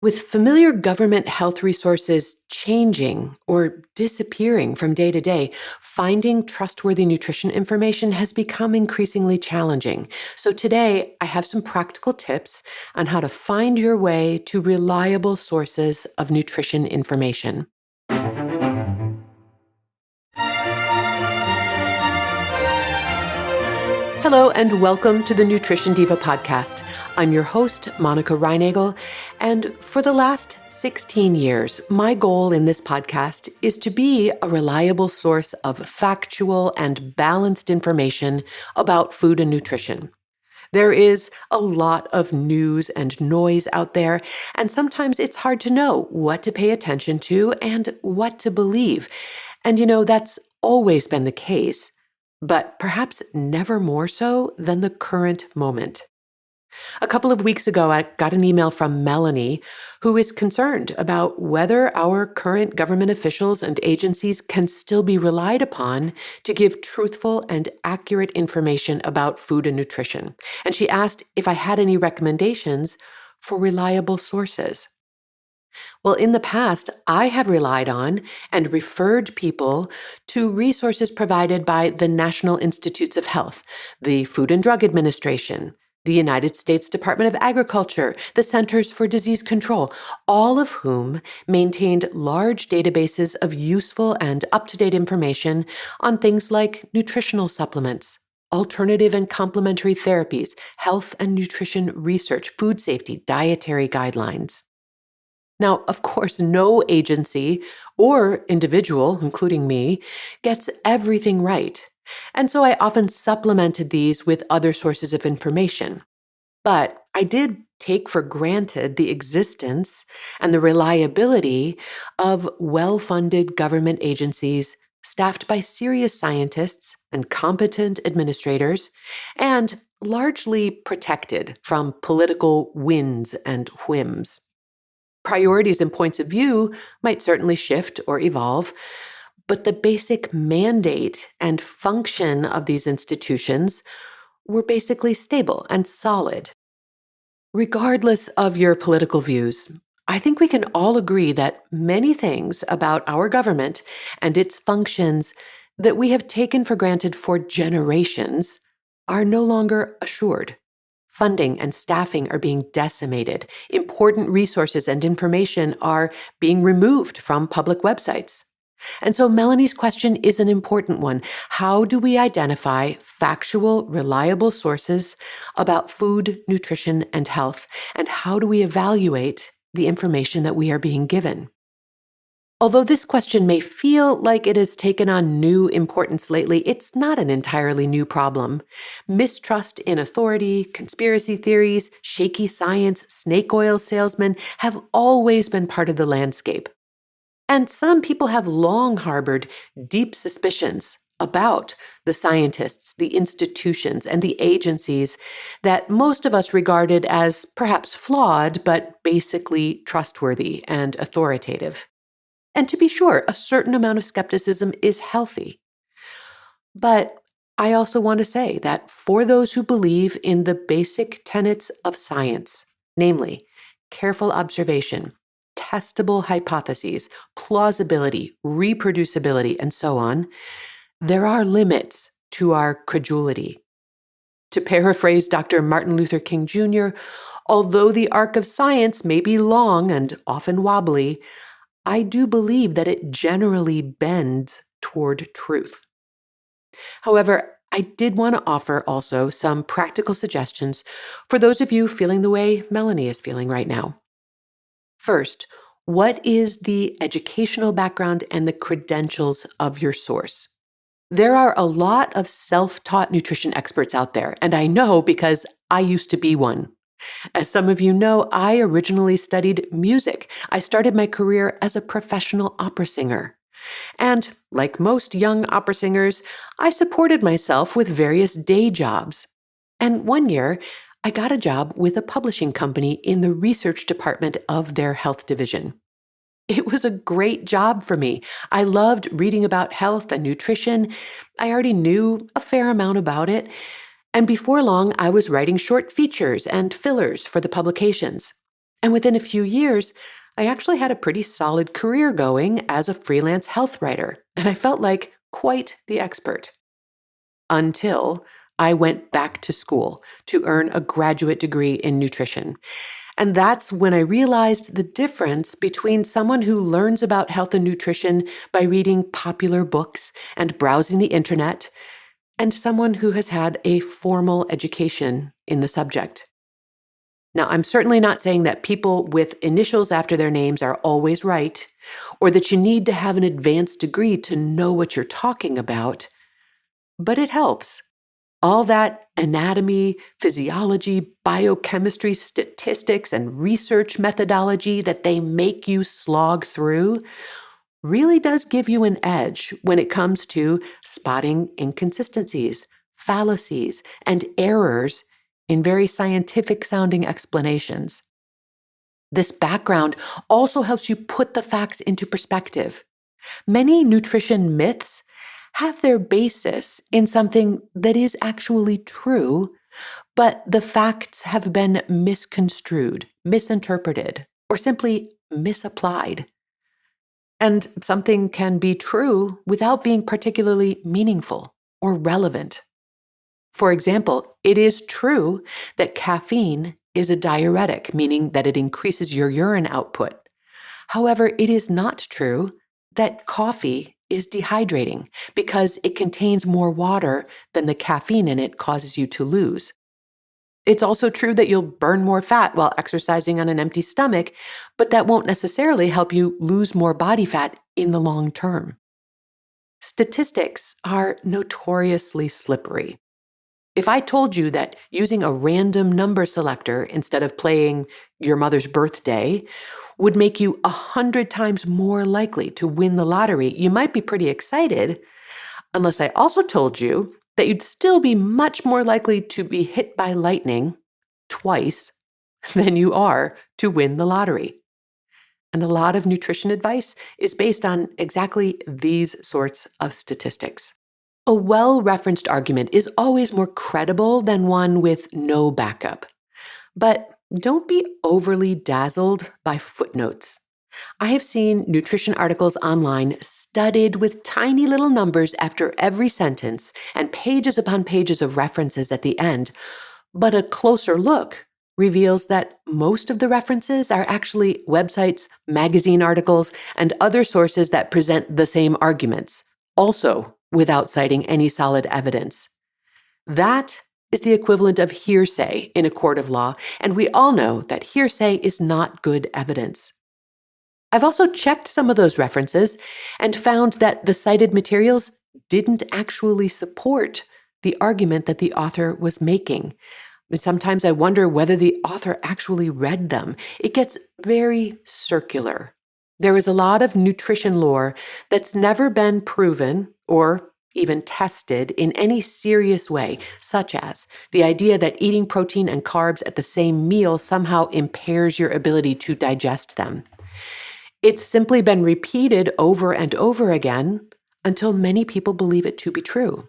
With familiar government health resources changing or disappearing from day to day, finding trustworthy nutrition information has become increasingly challenging. So, today I have some practical tips on how to find your way to reliable sources of nutrition information. Hello, and welcome to the Nutrition Diva podcast. I'm your host, Monica Reinagel, and for the last 16 years, my goal in this podcast is to be a reliable source of factual and balanced information about food and nutrition. There is a lot of news and noise out there, and sometimes it's hard to know what to pay attention to and what to believe. And that's always been the case, but perhaps never more so than the current moment. A couple of weeks ago, I got an email from Melanie, who is concerned about whether our current government officials and agencies can still be relied upon to give truthful and accurate information about food and nutrition. And she asked if I had any recommendations for reliable sources. Well, in the past, I have relied on and referred people to resources provided by the National Institutes of Health, the Food and Drug Administration, the United States Department of Agriculture, the Centers for Disease Control, all of whom maintained large databases of useful and up-to-date information on things like nutritional supplements, alternative and complementary therapies, health and nutrition research, food safety, dietary guidelines. Now, of course, no agency or individual, including me, gets everything right. And so I often supplemented these with other sources of information. But I did take for granted the existence and the reliability of well-funded government agencies staffed by serious scientists and competent administrators, and largely protected from political winds and whims. Priorities and points of view might certainly shift or evolve, but the basic mandate and function of these institutions were basically stable and solid. Regardless of your political views, I think we can all agree that many things about our government and its functions that we have taken for granted for generations are no longer assured. Funding and staffing are being decimated. Important resources and information are being removed from public websites. And so Melanie's question is an important one. How do we identify factual, reliable sources about food, nutrition, and health? And how do we evaluate the information that we are being given? Although this question may feel like it has taken on new importance lately, it's not an entirely new problem. Mistrust in authority, conspiracy theories, shaky science, snake oil salesmen have always been part of the landscape. And some people have long harbored deep suspicions about the scientists, the institutions, and the agencies that most of us regarded as perhaps flawed, but basically trustworthy and authoritative. And to be sure, a certain amount of skepticism is healthy. But I also want to say that for those who believe in the basic tenets of science, namely careful observation, testable hypotheses, plausibility, reproducibility, and so on, there are limits to our credulity. To paraphrase Dr. Martin Luther King Jr., although the arc of science may be long and often wobbly, I do believe that it generally bends toward truth. However, I did want to offer also some practical suggestions for those of you feeling the way Melanie is feeling right now. First, what is the educational background and the credentials of your source? There are a lot of self-taught nutrition experts out there, and I know because I used to be one. As some of you know, I originally studied music. I started my career as a professional opera singer. And like most young opera singers, I supported myself with various day jobs. And one year, I got a job with a publishing company in the research department of their health division. It was a great job for me. I loved reading about health and nutrition. I already knew a fair amount about it. And before long, I was writing short features and fillers for the publications. And within a few years, I actually had a pretty solid career going as a freelance health writer, and I felt like quite the expert. Until I went back to school to earn a graduate degree in nutrition. And that's when I realized the difference between someone who learns about health and nutrition by reading popular books and browsing the internet, and someone who has had a formal education in the subject. Now, I'm certainly not saying that people with initials after their names are always right, or that you need to have an advanced degree to know what you're talking about, but it helps. All that anatomy, physiology, biochemistry, statistics, and research methodology that they make you slog through really does give you an edge when it comes to spotting inconsistencies, fallacies, and errors in very scientific sounding explanations. This background also helps you put the facts into perspective. Many nutrition myths have their basis in something that is actually true, but the facts have been misconstrued, misinterpreted, or simply misapplied. And something can be true without being particularly meaningful or relevant. For example, it is true that caffeine is a diuretic, meaning that it increases your urine output. However, it is not true that coffee is dehydrating because it contains more water than the caffeine in it causes you to lose. It's also true that you'll burn more fat while exercising on an empty stomach, but that won't necessarily help you lose more body fat in the long term. Statistics are notoriously slippery. If I told you that using a random number selector instead of playing your mother's birthday would make you 100 times more likely to win the lottery, you might be pretty excited, unless I also told you that you'd still be much more likely to be hit by lightning twice than you are to win the lottery. And a lot of nutrition advice is based on exactly these sorts of statistics. A well-referenced argument is always more credible than one with no backup. But don't be overly dazzled by footnotes. I have seen nutrition articles online studded with tiny little numbers after every sentence and pages upon pages of references at the end, but a closer look reveals that most of the references are actually websites, magazine articles, and other sources that present the same arguments, also without citing any solid evidence. That is the equivalent of hearsay in a court of law, and we all know that hearsay is not good evidence. I've also checked some of those references and found that the cited materials didn't actually support the argument that the author was making. And sometimes I wonder whether the author actually read them. It gets very circular. There is a lot of nutrition lore that's never been proven or even tested in any serious way, such as the idea that eating protein and carbs at the same meal somehow impairs your ability to digest them. It's simply been repeated over and over again until many people believe it to be true.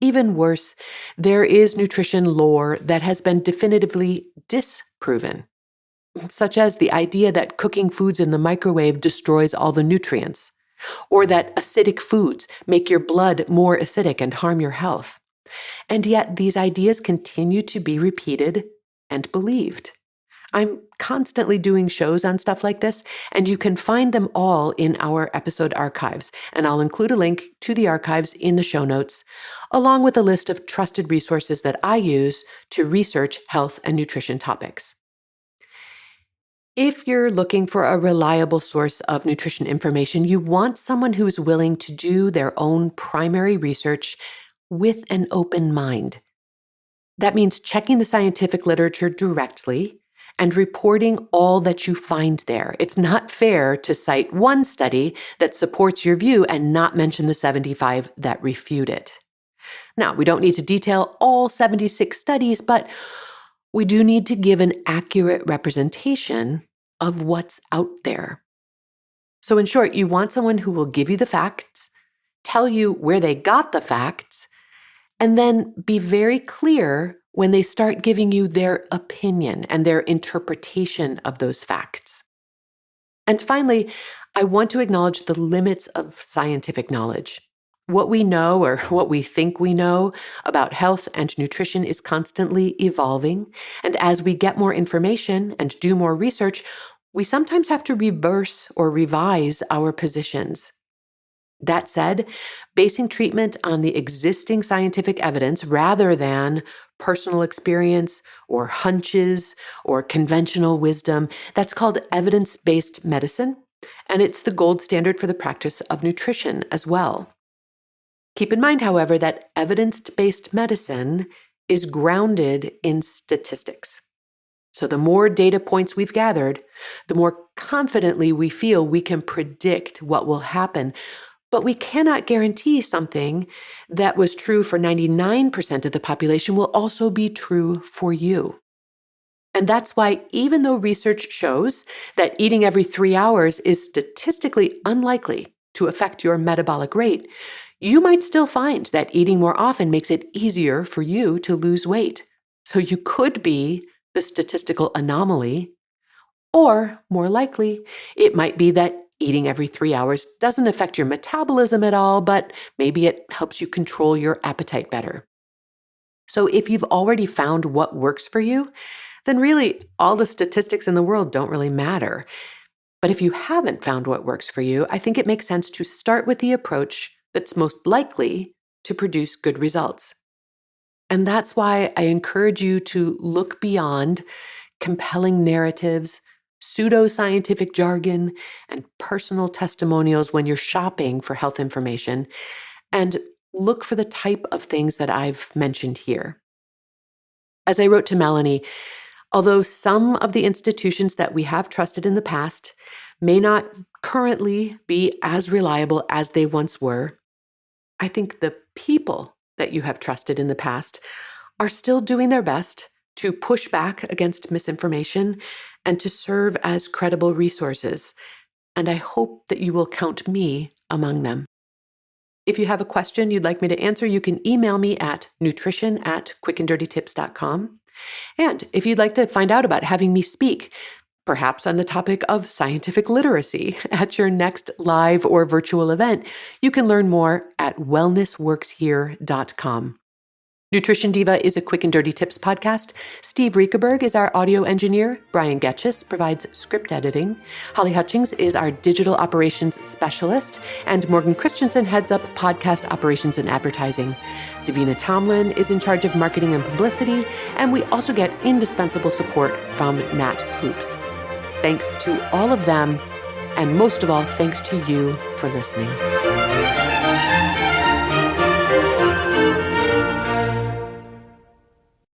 Even worse, there is nutrition lore that has been definitively disproven, such as the idea that cooking foods in the microwave destroys all the nutrients, or that acidic foods make your blood more acidic and harm your health. And yet these ideas continue to be repeated and believed. I'm constantly doing shows on stuff like this, and you can find them all in our episode archives, and I'll include a link to the archives in the show notes, along with a list of trusted resources that I use to research health and nutrition topics. If you're looking for a reliable source of nutrition information, you want someone who is willing to do their own primary research with an open mind. That means checking the scientific literature directly and reporting all that you find there. It's not fair to cite one study that supports your view and not mention the 75 that refute it. Now, we don't need to detail all 76 studies, but we do need to give an accurate representation of what's out there. So in short, you want someone who will give you the facts, tell you where they got the facts, and then be very clear when they start giving you their opinion and their interpretation of those facts. And finally, I want to acknowledge the limits of scientific knowledge. What we know or what we think we know about health and nutrition is constantly evolving. And as we get more information and do more research, we sometimes have to reverse or revise our positions. That said, basing treatment on the existing scientific evidence rather than personal experience or hunches or conventional wisdom, that's called evidence-based medicine, and it's the gold standard for the practice of nutrition as well. Keep in mind, however, that evidence-based medicine is grounded in statistics. So the more data points we've gathered, the more confidently we feel we can predict what will happen. But we cannot guarantee something that was true for 99% of the population will also be true for you. And that's why, even though research shows that eating every 3 hours is statistically unlikely to affect your metabolic rate, you might still find that eating more often makes it easier for you to lose weight. So you could be the statistical anomaly, or more likely, it might be that eating every 3 hours doesn't affect your metabolism at all, but maybe it helps you control your appetite better. So if you've already found what works for you, then really all the statistics in the world don't really matter. But if you haven't found what works for you, I think it makes sense to start with the approach that's most likely to produce good results. And that's why I encourage you to look beyond compelling narratives, pseudoscientific jargon, and personal testimonials when you're shopping for health information, and look for the type of things that I've mentioned here. As I wrote to Melanie, although some of the institutions that we have trusted in the past may not currently be as reliable as they once were, I think the people that you have trusted in the past are still doing their best to push back against misinformation and to serve as credible resources. And I hope that you will count me among them. If you have a question you'd like me to answer, you can email me at nutrition@quickanddirtytips.com. And if you'd like to find out about having me speak, perhaps on the topic of scientific literacy at your next live or virtual event, you can learn more at wellnessworkshere.com. Nutrition Diva is a Quick and Dirty Tips podcast. Steve Riekeberg is our audio engineer. Brian Getchis provides script editing. Holly Hutchings is our digital operations specialist. And Morgan Christensen heads up podcast operations and advertising. Davina Tomlin is in charge of marketing and publicity. And we also get indispensable support from Nat Hoops. Thanks to all of them. And most of all, thanks to you for listening.